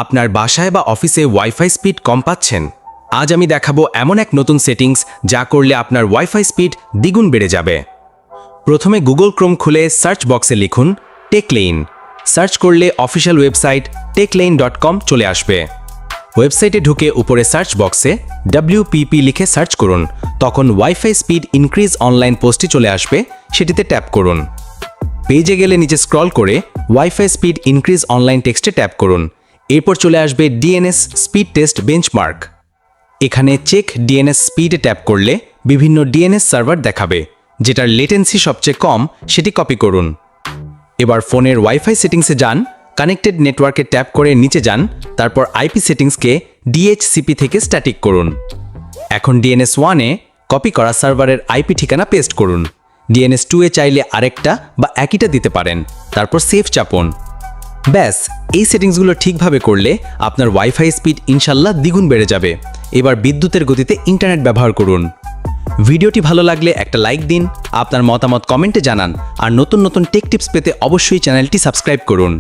আপনার বাসায় বা অফিসে ওয়াইফাই স্পিড কম পাচ্ছেন? আজ আমি দেখাবো এমন এক নতুন সেটিংস যা করলে আপনার ওয়াইফাই স্পিড দ্বিগুণ বেড়ে যাবে। প্রথমে গুগল ক্রোম খুলে সার্চ বক্সে লিখুন টেকলেইন। সার্চ করলে অফিসিয়াল ওয়েবসাইট techlane.com চলে আসবে। ওয়েবসাইটে ঢুকে উপরে সার্চ বক্সে WPP লিখে সার্চ করুন। তখন ওয়াইফাই স্পিড ইনক্রিজ অনলাইন পোস্টটি চলে আসবে, সেটিতে ট্যাপ করুন। পেজে গেলে নিচে স্ক্রল করে ওয়াইফাই স্পিড ইনক্রিজ অনলাইন টেক্সটে ট্যাপ করুন। এরপর চলে আসবে DNS স্পিড টেস্ট বেঞ্চমার্ক। এখানে চেক DNS স্পিডে ট্যাপ করলে বিভিন্ন DNS সার্ভার দেখাবে, যেটার লেটেন্সি সবচেয়ে কম সেটি কপি করুন। এবার ফোনের ওয়াইফাই সেটিংসে যান, কানেক্টেড নেটওয়ার্কে ট্যাপ করে নিচে যান, তারপর IP সেটিংসকে DHCP থেকে স্ট্যাটিক করুন। এখন DNS1-এ কপি করা সার্ভারের IP ঠিকানা পেস্ট করুন। DNS2-এ চাইলে আরেকটা বা একইটা দিতে পারেন, তারপর সেভ চাপুন। ব্যাস, এই সেটিংসগুলো ঠিকভাবে করলে আপনার ওয়াইফাই স্পিড ইনশাল্লাহ দ্বিগুণ বেড়ে যাবে। এবার বিদ্যুতের গতিতে ইন্টারনেট ব্যবহার করুন। ভিডিওটি ভালো লাগলে একটা লাইক দিন, আপনার মতামত কমেন্টে জানান, আর নতুন নতুন টেক টিপস পেতে অবশ্যই চ্যানেলটি সাবস্ক্রাইব করুন।